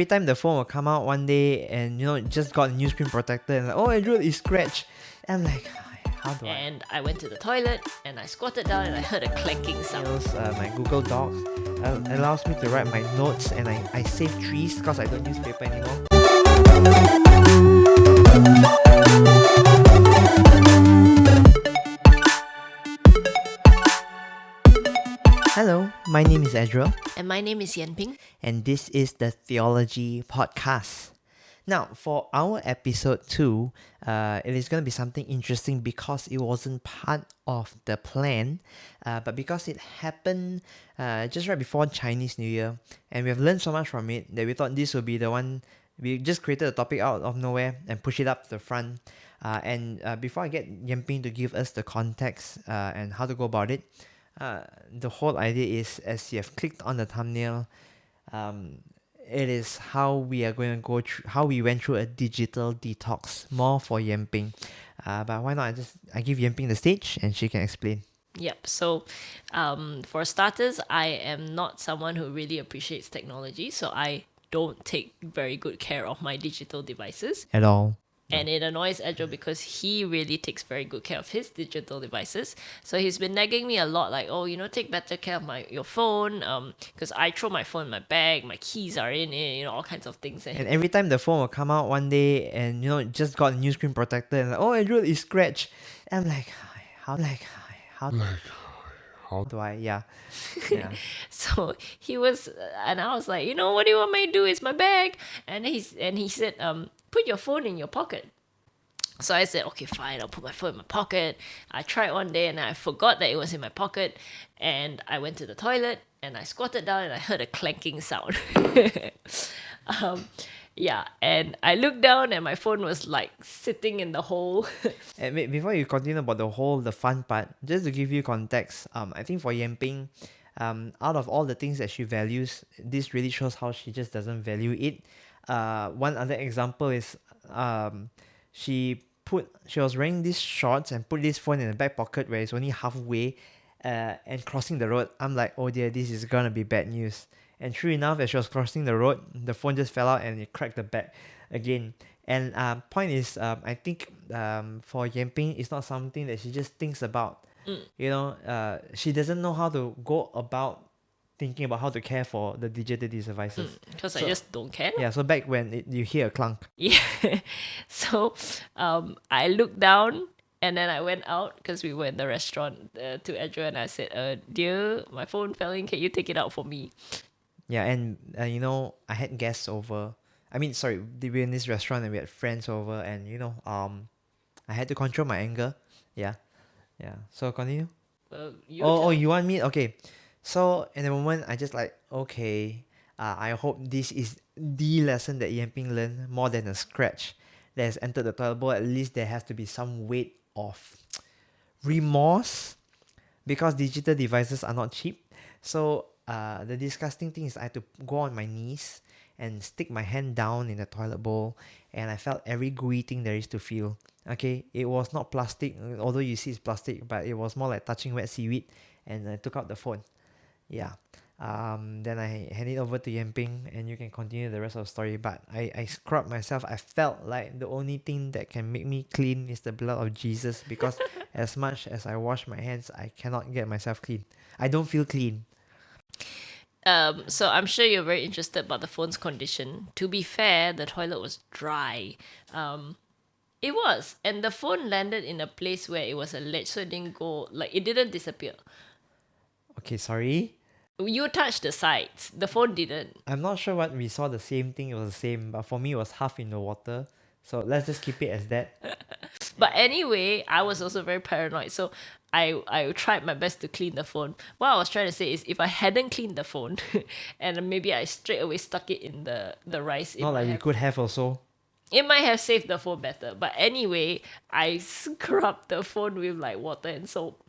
Every time the phone will come out one day and just got a new screen protector and like, oh, Eddryll is scratched. And I'm like, how do I? And I went to the toilet and I squatted down and I heard a clanking sound. My Google Docs allows me to write my notes, and I save trees because I don't use paper anymore. Hello, my name is Eddryll. And my name is Yan Ping. And this is the Teo-logy podcast. Now, for our episode 2, it is going to be something interesting because it wasn't part of the plan, but because it happened just right before Chinese New Year, and we have learned so much from it that we thought this would be the one. We just created a topic out of nowhere and push it up to the front. And before I get Yan Ping to give us the context and how to go about it, the whole idea is, as you have clicked on the thumbnail, it is how we are going to go through, how we went through a digital detox, more for Yan Ping. But why not I give Yan Ping the stage and she can explain. Yep. So, for starters, I am not someone who really appreciates technology, so I don't take very good care of my digital devices. At all. And it annoys Eddryll because he really takes very good care of his digital devices. So he's been nagging me a lot, like, oh, take better care of your phone. Because I throw my phone in my bag, my keys are in it, all kinds of things. And every time the phone will come out one day and just got a new screen protector and like, oh, Eddryll is scratched. And I'm like, how do I? Yeah. So he was, and I was like, what do you want me to do? It's my bag. And he said, put your phone in your pocket. So I said, okay, fine, I'll put my phone in my pocket. I tried one day and I forgot that it was in my pocket. And I went to the toilet and I squatted down and I heard a clanking sound. Yeah, and I looked down and my phone was like sitting in the hole. And before you continue about the fun part, just to give you context, I think for Yan Ping, out of all the things that she values, this really shows how she just doesn't value it. One other example is she was wearing these shorts and put this phone in the back pocket where it's only halfway and crossing the road. I'm like, oh dear, this is gonna be bad news. And true enough, as she was crossing the road, the phone just fell out and it cracked the back again. And point is, I think for Yan Ping, it's not something that she just thinks about. She doesn't know how to go about thinking about how to care for the digital devices. Because I just don't care. Yeah, so back when you hear a clunk. Yeah. So I looked down and then I went out because we were in the restaurant to Eddryll, and I said, dear, my phone fell in. Can you take it out for me? Yeah, and I had guests over. We were in this restaurant and we had friends over, and I had to control my anger. Yeah. So continue. You want me? Okay. So in the moment, I just like, okay, I hope this is the lesson that Yan Ping learned, more than a scratch that has entered the toilet bowl. At least there has to be some weight of remorse, because digital devices are not cheap. So the disgusting thing is I had to go on my knees and stick my hand down in the toilet bowl, and I felt every gooey thing there is to feel. Okay, it was not plastic, although you see it's plastic, but it was more like touching wet seaweed, and I took out the phone. Yeah. Then I hand it over to Yan Ping, and you can continue the rest of the story. But I scrubbed myself. I felt like the only thing that can make me clean is the blood of Jesus, because as much as I wash my hands, I cannot get myself clean. I don't feel clean. So I'm sure you're very interested about the phone's condition. To be fair, the toilet was dry. It was, and the phone landed in a place where it was a ledge, so it didn't disappear. Okay, sorry. You touched the sides. The phone didn't. I'm not sure what we saw the same thing. It was the same, but for me, it was half in the water. So let's just keep it as that. But anyway, I was also very paranoid. So I tried my best to clean the phone. What I was trying to say is, if I hadn't cleaned the phone and maybe I straight away stuck it in the rice. Not like you could have also. It might have saved the phone better. But anyway, I scrubbed the phone with like water and soap.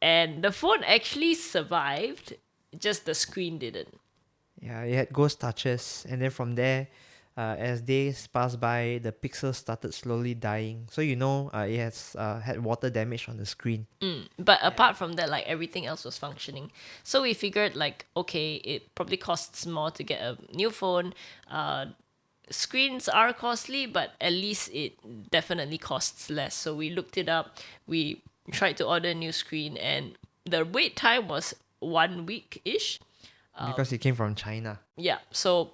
And the phone actually survived, just the screen didn't. Yeah, it had ghost touches, and then from there, as days passed by, the pixels started slowly dying. So it has had water damage on the screen. But apart from that, like everything else was functioning. So we figured like, okay, it probably costs more to get a new phone. Screens are costly, but at least it definitely costs less. So we looked it up. We tried to order a new screen, and the wait time was 1 week ish. Because it came from China. Yeah. So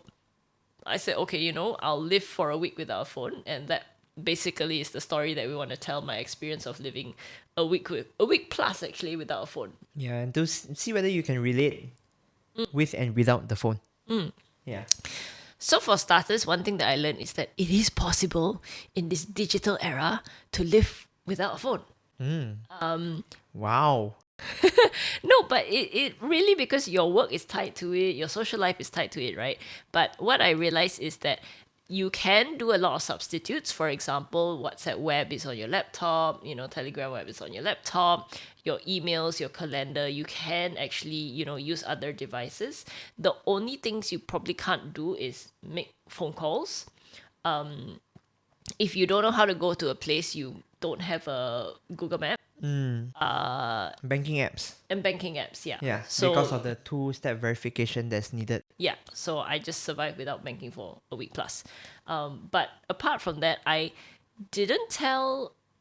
I said, okay, I'll live for a week without a phone, and that basically is the story that we want to tell. My experience of living a week plus actually without a phone. Yeah, and to see whether you can relate with and without the phone. Yeah. So for starters, one thing that I learned is that it is possible in this digital era to live without a phone. Wow. No, but it really, because your work is tied to it, your social life is tied to it, right? But what I realized is that you can do a lot of substitutes. For example, WhatsApp web is on your laptop, Telegram web is on your laptop, your emails, your calendar, you can actually, use other devices. The only things you probably can't do is make phone calls. If you don't know how to go to a place, you don't have a Google Map. Banking apps. And banking apps, yeah. Yeah, So because of the two-step verification that's needed. yeah, so I just survived without banking for a week plus. But apart from that, I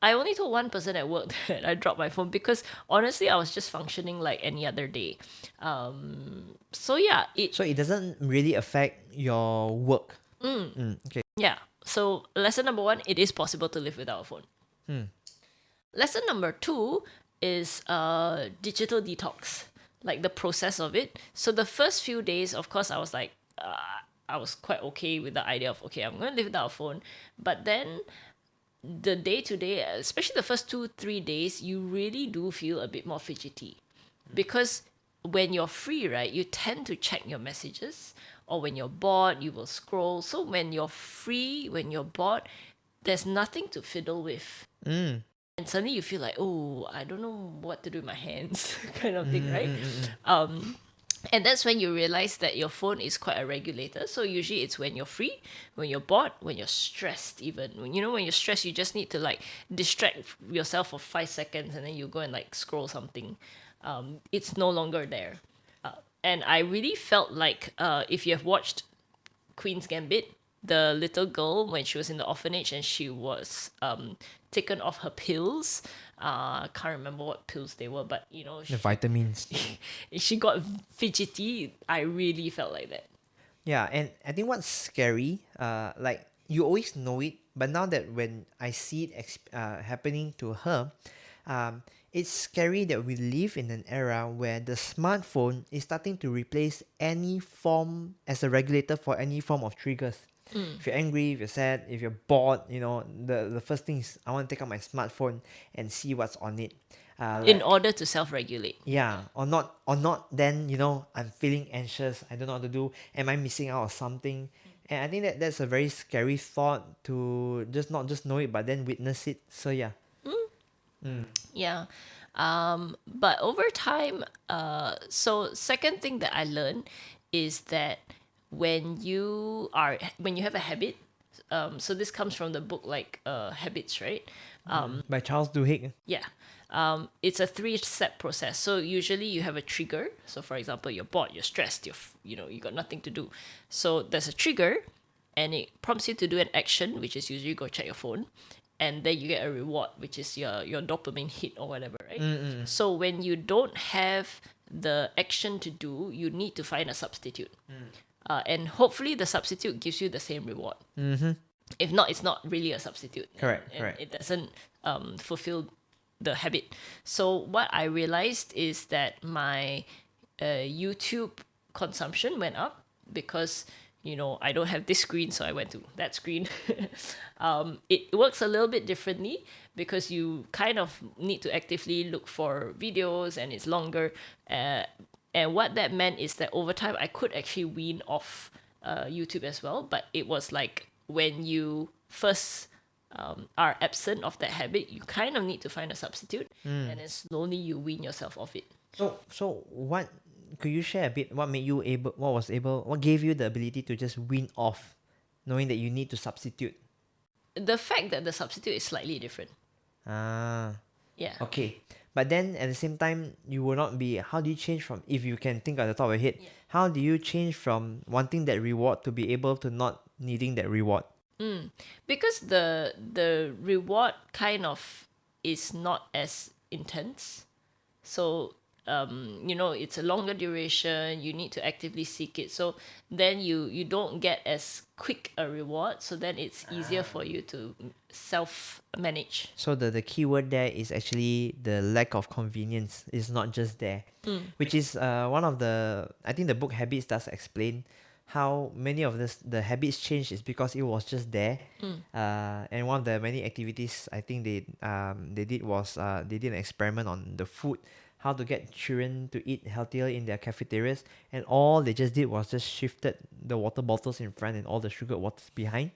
only told one person at work that I dropped my phone, because honestly, I was just functioning like any other day. So yeah, So it doesn't really affect your work. Okay. yeah. So lesson number 1, it is possible to live without a phone. Lesson number 2 is digital detox, like the process of it. So the first few days, of course, I was like, I was quite okay with the idea of, okay, I'm going to live without a phone. But then the day to day, especially the first 2-3 days, you really do feel a bit more fidgety, because when you're free, right, you tend to check your messages, or when you're bored, you will scroll. So when you're free, when you're bored, there's nothing to fiddle with. And suddenly you feel like, oh, I don't know what to do with my hands, kind of thing, right? And that's when you realize that your phone is quite a regulator. So usually it's when you're free, when you're bored, when you're stressed even. When you're stressed, you just need to like distract yourself for 5 seconds, and then you go and like scroll something. It's no longer there. And I really felt like if you have watched Queen's Gambit, the little girl, when she was in the orphanage and she was taken off her pills. I can't remember what pills they were, but The vitamins. she got fidgety. I really felt like that. Yeah, and I think what's scary, like you always know it, but now that when I see it happening to her, it's scary that we live in an era where the smartphone is starting to replace any form as a regulator for any form of triggers. If you're angry, if you're sad, if you're bored, the first thing is I want to take out my smartphone and see what's on it. In order to self-regulate. Yeah, or not, then I'm feeling anxious. I don't know what to do. Am I missing out on something? And I think that's a very scary thought, to just not just know it, but then witness it. So yeah. Yeah. But over time, so second thing that I learned is that when you have a habit, so this comes from the book like Habits, right? By Charles Duhigg. Yeah. It's a 3-step process. So usually you have a trigger. So for example, you're bored, you're stressed, you got nothing to do. So there's a trigger, and it prompts you to do an action, which is usually go check your phone, and then you get a reward, which is your dopamine hit or whatever, right? So when you don't have the action to do, you need to find a substitute, and hopefully the substitute gives you the same reward. If not, it's not really a substitute. Correct, and correct. it doesn't fulfill the habit. So what I realized is that my YouTube consumption went up, because I don't have this screen, so I went to that screen. It works a little bit differently, because you kind of need to actively look for videos, and it's longer. And what that meant is that over time I could actually wean off YouTube as well, but it was like when you first are absent of that habit, you kind of need to find a substitute, and then slowly you wean yourself off it. So what could you share a bit? What gave you the ability to just wean off knowing that you need to substitute. The fact that the substitute is slightly different. Ah, Yeah. okay. But then at the same time, you will not be. How do you change from, if you can think at the top of your head, Yeah. how do you change from wanting that reward to be able to not needing that reward? Because the reward kind of is not as intense. So it's a longer duration, you need to actively seek it. So then you don't get as quick a reward, so then it's easier for you to self manage. So the key word there is actually the lack of convenience. It's not just there, which is one of the, I think the book Habits does explain how many of the habits change is because it was just there. And one of the many activities I think they did was they did an experiment on the food, how to get children to eat healthier in their cafeterias, and all they just did was just shifted the water bottles in front and all the sugar waters behind.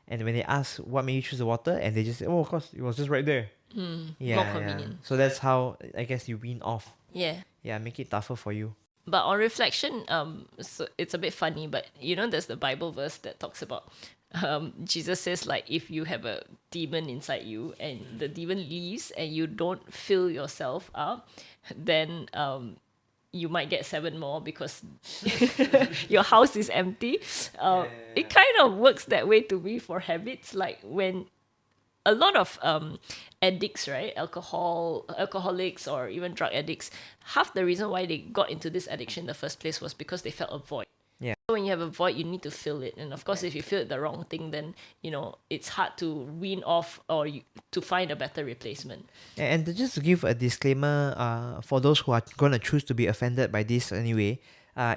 And when they ask what made you choose the water, and they just say, "Oh, of course, it was just right there." More Yeah, convenient. So that's how I guess you wean off. Yeah. Yeah, make it tougher for you. But on reflection, so it's a bit funny, but there's the Bible verse that talks about Jesus says, like, if you have a demon inside you and the demon leaves and you don't fill yourself up, then you might get 7 more because your house is empty. It kind of works that way to me for habits. Like when a lot of addicts, right, alcoholics or even drug addicts, half the reason why they got into this addiction in the first place was because they felt a void. Yeah. So when you have a void, you need to fill it, and of course if you fill it the wrong thing, then it's hard to wean off or to find a better replacement. And just to give a disclaimer, for those who are gonna choose to be offended by this anyway,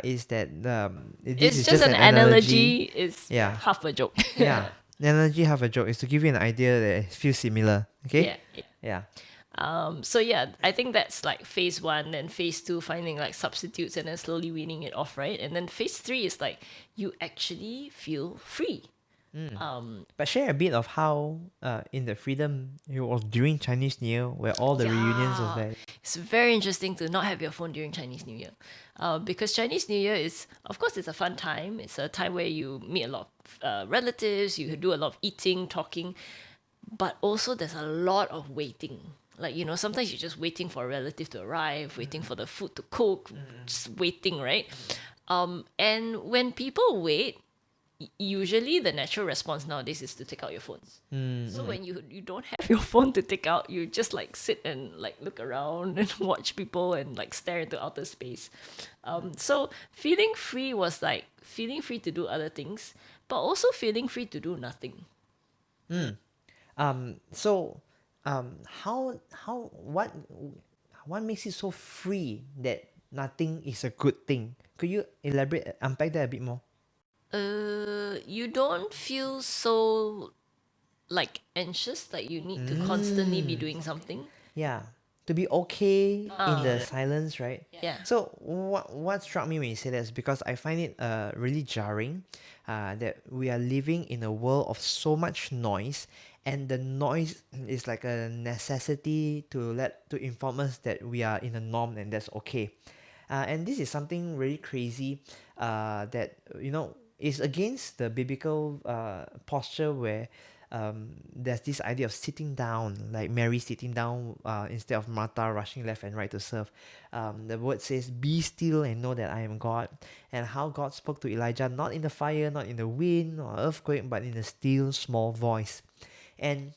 is that this It's is just an analogy. It's Yeah. half a joke. Yeah, the analogy have a joke is to give you an idea that it feels similar. Okay. Yeah. Yeah. So yeah, I think that's like phase 1, then phase 2 finding like substitutes and then slowly weaning it off, right? And then phase 3 is like you actually feel free. But share a bit of how in the freedom it was during Chinese New Year where all the reunions was there. It's very interesting to not have your phone during Chinese New Year, because Chinese New Year is, of course, it's a fun time. It's a time where you meet a lot of relatives, you do a lot of eating, talking, but also there's a lot of waiting. Like, sometimes you're just waiting for a relative to arrive, waiting for the food to cook, just waiting, right? And when people wait, usually the natural response nowadays is to take out your phones. So when you don't have your phone to take out, you just like sit and like look around and watch people and like stare into outer space. So feeling free was like feeling free to do other things, but also feeling free to do nothing. So what makes it so free that nothing is a good thing? Could you elaborate, unpack that a bit more? You don't feel so like anxious, like you need to constantly be doing something. Yeah, to be okay in the silence, right? Yeah. So what struck me when you say that is because I find it really jarring that we are living in a world of so much noise, and the noise is like a necessity to inform us that we are in a norm and that's okay. And this is something really crazy that is against the biblical posture where there's this idea of sitting down, like Mary sitting down instead of Martha rushing left and right to serve. The word says, "Be still and know that I am God." And how God spoke to Elijah, not in the fire, not in the wind or earthquake, but in a still small voice. And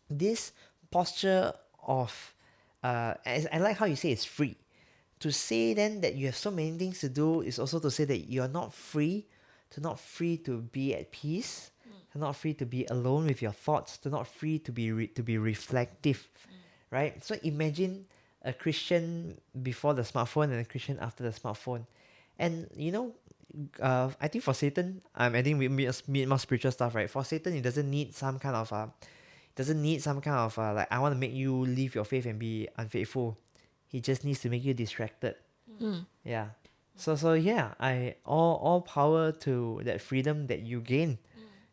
this posture of, I like how you say it's free. To say then that you have so many things to do is also to say that you're not free, to be at peace, to not free to be alone with your thoughts, to not free to be reflective, right? So imagine a Christian before the smartphone and a Christian after the smartphone, and I think for Satan, I think we meet more spiritual stuff, right? For Satan, it doesn't need some kind of like, I want to make you leave your faith and be unfaithful. He just needs to make you distracted. Yeah. So yeah, all power to that freedom that you gain.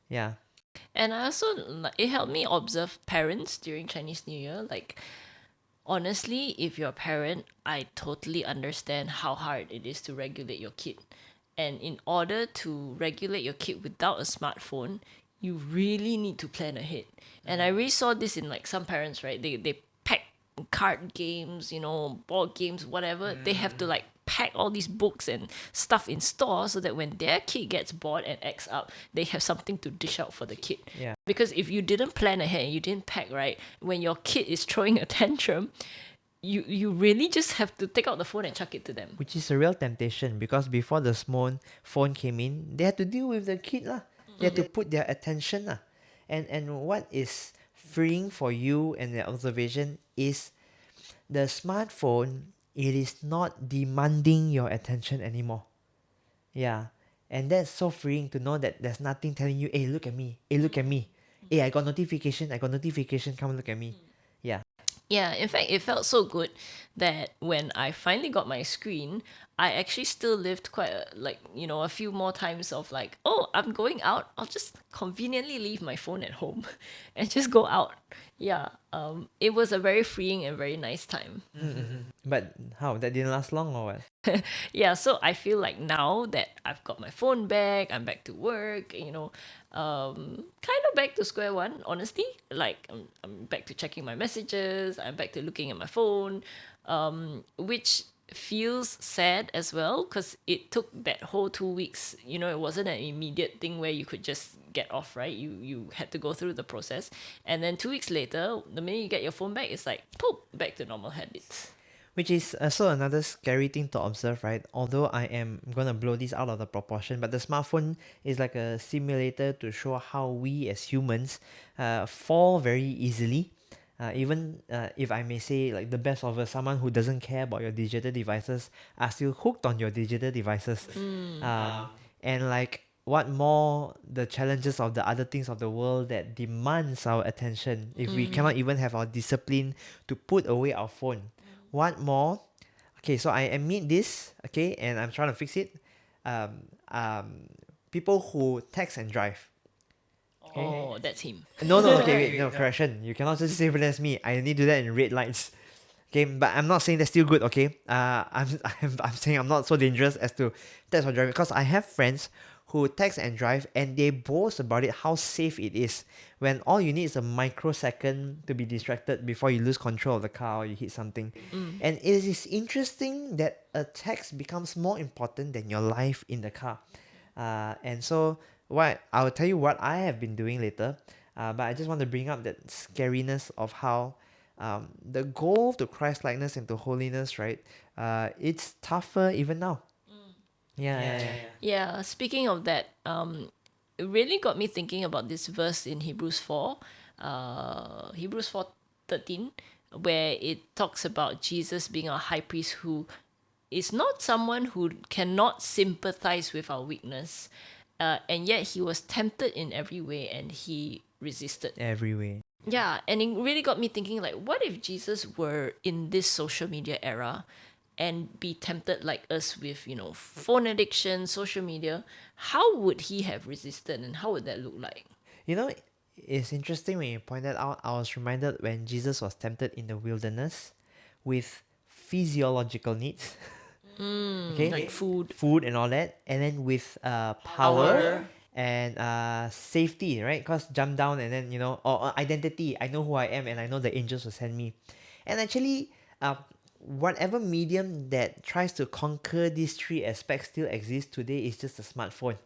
Yeah. And I also, it helped me observe parents during Chinese New Year. Like, honestly, if you're a parent, I totally understand how hard it is to regulate your kid. And in order to regulate your kid without a smartphone, you really need to plan ahead. And I really saw this in like some parents, right? They pack card games, board games, whatever. They have to like pack all these books and stuff in store so that when their kid gets bored and acts up, they have something to dish out for the kid. Yeah. Because if you didn't plan ahead and you didn't pack right, when your kid is throwing a tantrum, you really just have to take out the phone and chuck it to them. Which is a real temptation because before the phone came in, they had to deal with the kid lah. They had to put their attention lah. And what is freeing for you and the observation is the smartphone. It is not demanding your attention anymore. Yeah, and that's so freeing to know that there's nothing telling you, hey, look at me. Hey, look at me. Hey, I got notification. I got notification. Come look at me. Yeah. Yeah, in fact, it felt so good that when I finally got my screen, I actually still lived quite a few more times of like, oh, I'm going out. I'll just conveniently leave my phone at home and just go out. Yeah, it was a very freeing and very nice time. But how? That didn't last long or what? Yeah, so I feel like now that I've got my phone back, I'm back to work, kind of back to square one, honestly. Like, I'm back to checking my messages, I'm back to looking at my phone, which feels sad as well because it took that whole 2 weeks. It wasn't an immediate thing where you could just get off, right? You had to go through the process. And then 2 weeks later, the minute you get your phone back, it's like, poof, back to normal habits. Which is also another scary thing to observe, right? Although I am going to blow this out of the proportion, but the smartphone is like a simulator to show how we as humans fall very easily. Even if I may say, like the best of us, someone who doesn't care about your digital devices are still hooked on your digital devices. And like, what more the challenges of the other things of the world that demands our attention if we cannot even have our discipline to put away our phone. What more? Okay, so I admit this, okay, and I'm trying to fix it. People who text and drive. Oh, that's him. No, okay, wait, no, correction. You cannot just say as me. I need to do that in red lights. Okay, but I'm not saying that's still good, okay? I'm saying I'm not so dangerous as to text or drive because I have friends who text and drive and they boast about it how safe it is when all you need is a microsecond to be distracted before you lose control of the car or you hit something. And it is interesting that a text becomes more important than your life in the car. And so I'll tell you what I have been doing later, but I just want to bring up that scariness of how the goal to Christ-likeness and to holiness, right? It's tougher even now. Yeah, speaking of that, it really got me thinking about this verse in Hebrews 4, Hebrews 4:13, where it talks about Jesus being our high priest who is not someone who cannot sympathize with our weakness, and yet he was tempted in every way and he resisted. Every way. Yeah, and it really got me thinking, like, what if Jesus were in this social media era and be tempted like us with, phone addiction, social media? How would he have resisted and how would that look like? It's interesting when you point that out. I was reminded when Jesus was tempted in the wilderness with physiological needs. Okay, Like food. and all that, and then with power and safety, right? Because jump down and then or identity. I know who I am, and I know the angels will send me. And actually, whatever medium that tries to conquer these three aspects still exists today is just a smartphone.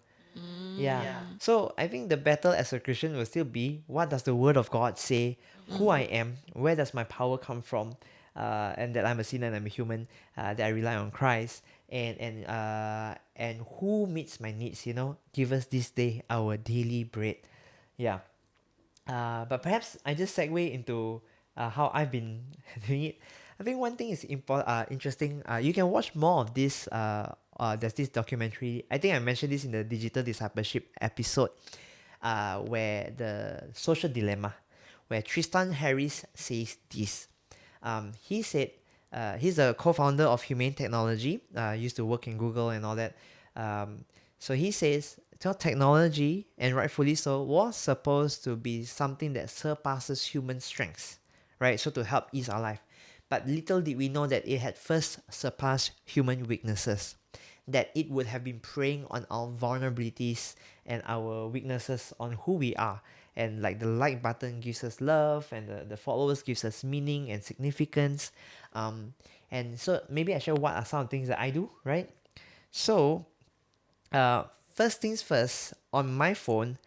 Yeah. So I think the battle as a Christian will still be, what does the Word of God say? Who I am? Where does my power come from? And that I'm a sinner and I'm a human. That I rely on Christ. And who meets my needs? Give us this day our daily bread. Yeah. But perhaps I just segue into how I've been doing it. I think one thing is interesting. You can watch more of this. There's this documentary. I think I mentioned this in the Digital Discipleship episode, where the social dilemma, where Tristan Harris says this. He said, he's a co-founder of Humane Technology. Used to work in Google and all that. So he says, technology, and rightfully so, was supposed to be something that surpasses human strengths, right? So to help ease our life. But little did we know that it had first surpassed human weaknesses. that it would have been preying on our vulnerabilities and our weaknesses on who we are. And like the like button gives us love, and the followers gives us meaning and significance. And so maybe I share what are some of the things that I do, right? So first things first, on my phone,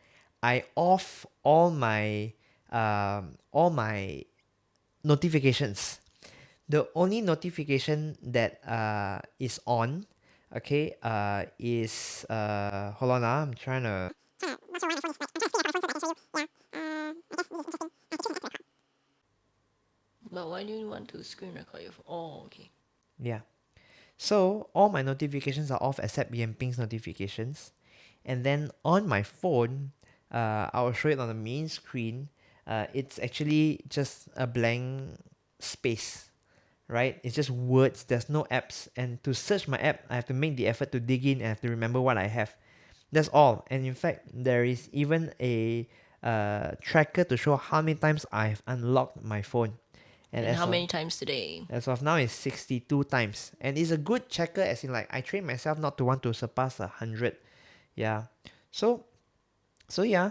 I off all my notifications. The only notification that is on, okay, is hold on, I'm trying to. But why do you want to screen record your phone? Oh, okay. Yeah. So all my notifications are off except Yamping's notifications. And then on my phone, I'll show it on the main screen. It's actually just a blank space, right? It's just words. There's no apps. And to search my app, I have to make the effort to dig in and I have to remember what I have. That's all. And in fact, there is even a tracker to show how many times I've unlocked my phone. And And how many times today? as of now, it's 62 times. And it's a good checker, as in, like, I train myself not to want to surpass 100. Yeah. So, yeah.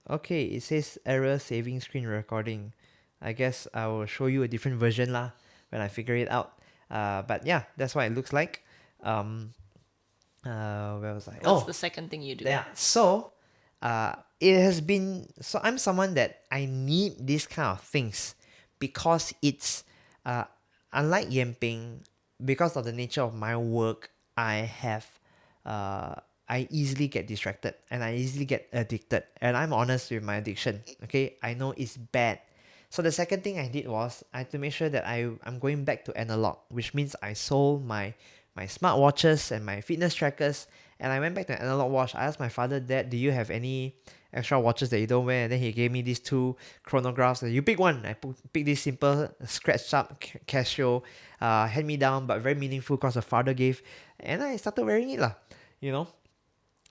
Okay, it says error saving screen recording. I guess I will show you a different version lah when I figure it out. But yeah, that's what it looks like. Where was I? What's the second thing you do? Yeah. So, it has been. So I'm someone that I need these kind of things because it's, unlike Yamping, because of the nature of my work, I have, I easily get distracted and I easily get addicted. And I'm honest with my addiction. Okay, I know it's bad. So the second thing I did was I had to make sure that I'm going back to analog, which means I sold my smartwatches and my fitness trackers, and I went back to an analog watch. I asked my father, Dad, do you have any extra watches that you don't wear? And then he gave me these two chronographs. And you pick one. I picked this simple scratched up Casio, hand me down, but very meaningful because the father gave, and I started wearing it lah, you know.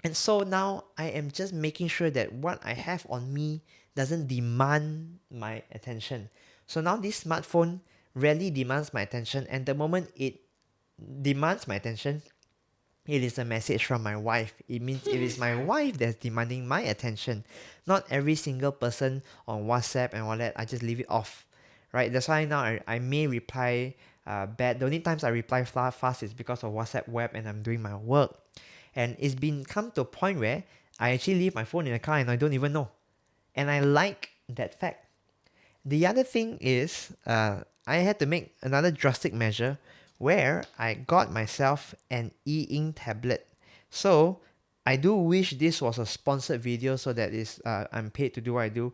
And so now I am just making sure that what I have on me doesn't demand my attention. So now this smartphone rarely demands my attention, and the moment it demands my attention, it is a message from my wife. It means it is my wife that's demanding my attention. Not every single person on WhatsApp and all that. I just leave it off, right? That's why now I may reply bad. The only times I reply fast is because of WhatsApp web and I'm doing my work. And it's been come to a point where I actually leave my phone in the car and I don't even know. And I like that fact. The other thing is, I had to make another drastic measure where I got myself an e-ink tablet. So I do wish this was a sponsored video so that is I'm paid to do what I do.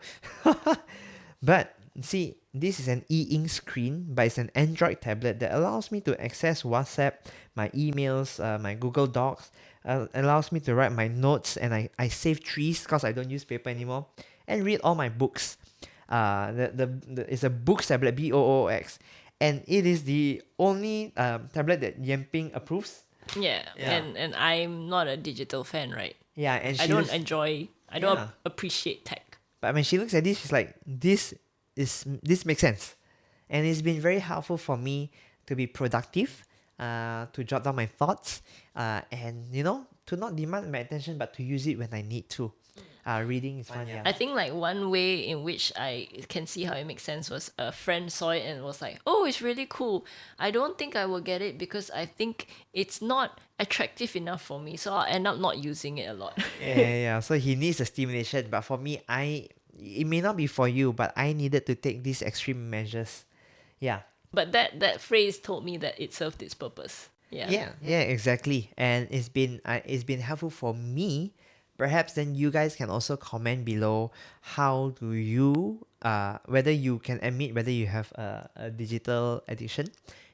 But see, this is an e-ink screen, but it's an Android tablet that allows me to access WhatsApp, my emails, my Google Docs, allows me to write my notes, and I save trees because I don't use paper anymore, and read all my books. It's a books tablet, Boox, and it is the only tablet that Yamping approves. Yeah, Yeah. and I'm not a digital fan, right? Yeah, and I she don't looks, enjoy. I don't Yeah. appreciate tech. but when she looks at this, she's like, this makes sense, and it's been very helpful for me to be productive, to jot down my thoughts, and to not demand my attention, but to use it when I need to. Reading is fun, yeah. I think like one way in which I can see how it makes sense was a friend saw it and was like, "Oh, it's really cool. I don't think I will get it because I think it's not attractive enough for me, so I'll end up not using it a lot." Yeah. So he needs the stimulation, but for me, it may not be for you, but I needed to take these extreme measures. Yeah. But that phrase told me that it served its purpose. Yeah. Yeah, exactly. And it's been helpful for me. Perhaps then you guys can also comment below, how do you whether you can admit whether you have a digital addiction,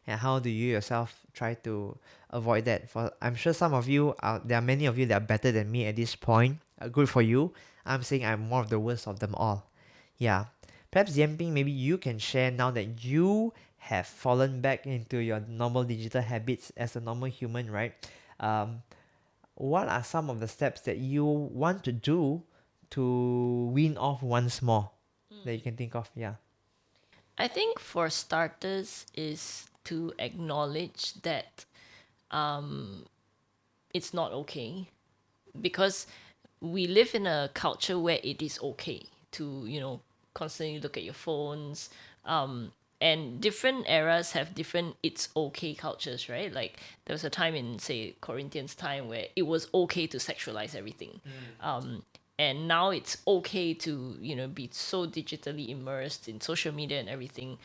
and how do you yourself try to avoid that. For I'm sure some of you there are many of you that are better than me at this point. Good for you. I'm saying I'm more of the worst of them all. Yeah. Perhaps Yamping, maybe you can share now that you have fallen back into your normal digital habits as a normal human, right? What are some of the steps that you want to do to wean off once more that you can think of? Yeah. I think for starters is to acknowledge that it's not okay, because we live in a culture where it is okay to, constantly look at your phones. And different eras have different it's okay cultures, right? Like there was a time in, say, Corinthians time where it was okay to sexualize everything. And now it's okay to, be so digitally immersed in social media and everything.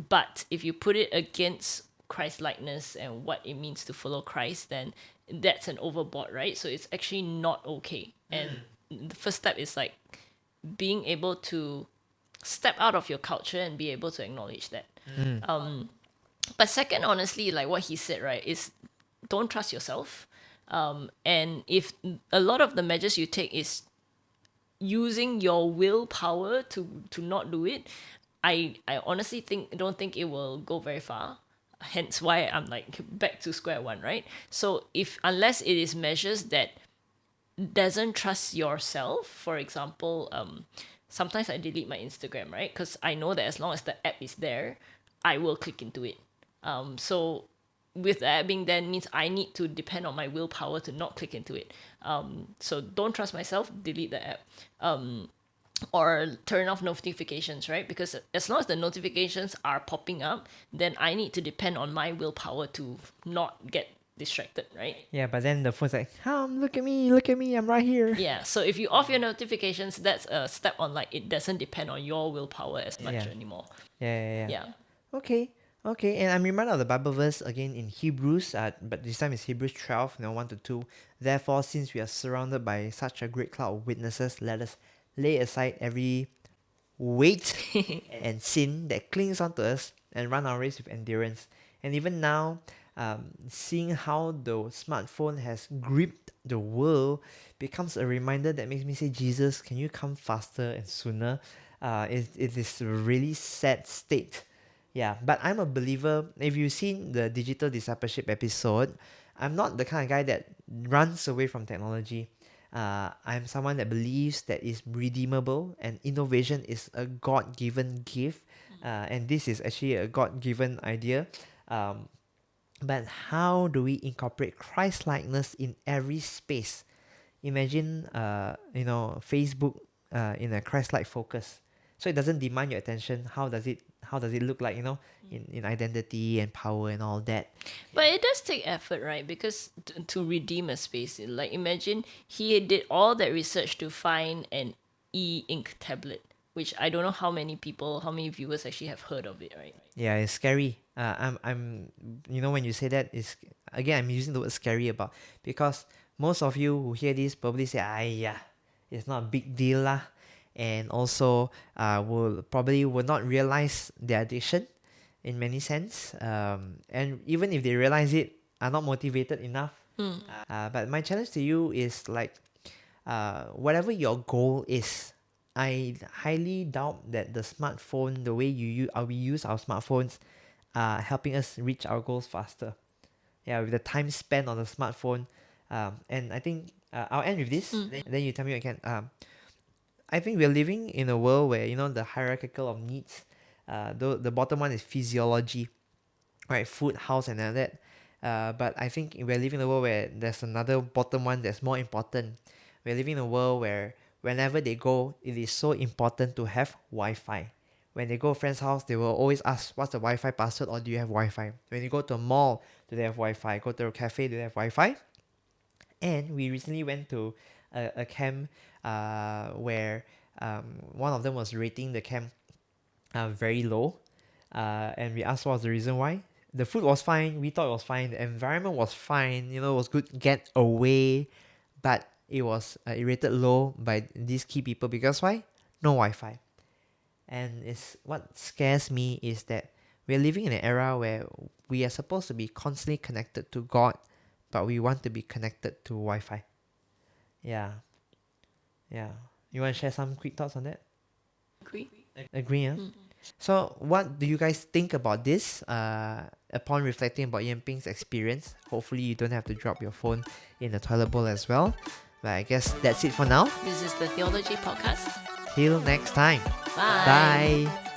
But if you put it against Christ likeness and what it means to follow Christ, then that's an overboard, right? So it's actually not okay. And the first step is like being able to step out of your culture and be able to acknowledge that. But second, honestly, like what he said, right, is don't trust yourself. And if a lot of the measures you take is using your willpower to not do it, I honestly don't think it will go very far. Hence why I'm like back to square one, right? So if unless it is measures that doesn't trust yourself, for example, sometimes I delete my Instagram, right? Because I know that as long as the app is there, I will click into it. So with the app being there means I need to depend on my willpower to not click into it. So don't trust myself, delete the app. Or turn off notifications, right? Because as long as the notifications are popping up, then I need to depend on my willpower to not get distracted, right? Yeah, but then the phone's like, look at me, I'm right here. Yeah, so if you off your notifications, that's a step on like it doesn't depend on your willpower as much Yeah. anymore. Yeah. Yeah. Okay. And I'm reminded of the Bible verse again in Hebrews, but this time it's Hebrews 12, 1 to 2. Therefore, since we are surrounded by such a great cloud of witnesses, let us lay aside every weight and sin that clings onto us and run our race with endurance. And even now, seeing how the smartphone has gripped the world becomes a reminder that makes me say, Jesus, can you come faster and sooner? It is a really sad state. Yeah, but I'm a believer. If you've seen the digital discipleship episode, I'm not the kind of guy that runs away from technology. I'm someone that believes that is redeemable and innovation is a God-given gift. And this is actually a God-given idea. But how do we incorporate Christ-likeness in every space? Imagine, Facebook in a Christ-like focus. So it doesn't demand your attention. How does it look like, in identity and power and all that? But it does take effort, right? Because to redeem a space, like imagine he did all that research to find an e-ink tablet, which I don't know how many viewers actually have heard of it, right? Yeah, it's scary. When you say that, is again, I'm using the word scary about because most of you who hear this probably say, yeah, it's not a big deal lah, and also will not realize their addiction in many sense. And even if they realize it, are not motivated enough. But my challenge to you is like, whatever your goal is, I highly doubt that the smartphone, the way we use our smartphones, are helping us reach our goals faster. Yeah, with the time spent on the smartphone, and I think I'll end with this. Then you tell me again. I think we're living in a world where the hierarchical of needs. The bottom one is physiology, right? Food, house, and all that. But I think we're living in a world where there's another bottom one that's more important. We're living in a world where whenever they go, it is so important to have Wi-Fi. When they go to a friend's house, they will always ask, what's the Wi-Fi password or do you have Wi-Fi? When you go to a mall, do they have Wi-Fi? Go to a cafe, do they have Wi-Fi? And we recently went to a camp where one of them was rating the camp very low. And we asked what was the reason why. The food was fine, we thought it was fine, the environment was fine, it was good, get away, but it was rated low by these key people because why? No Wi-Fi. And what scares me is that we're living in an era where we are supposed to be constantly connected to God, but we want to be connected to Wi-Fi. Yeah. You want to share some quick thoughts on that? Agree, huh? So what do you guys think about this upon reflecting about Yan Ping's experience? Hopefully you don't have to drop your phone in the toilet bowl as well. But I guess that's it for now. This is the Teo-logy podcast. Till next time. Bye. Bye.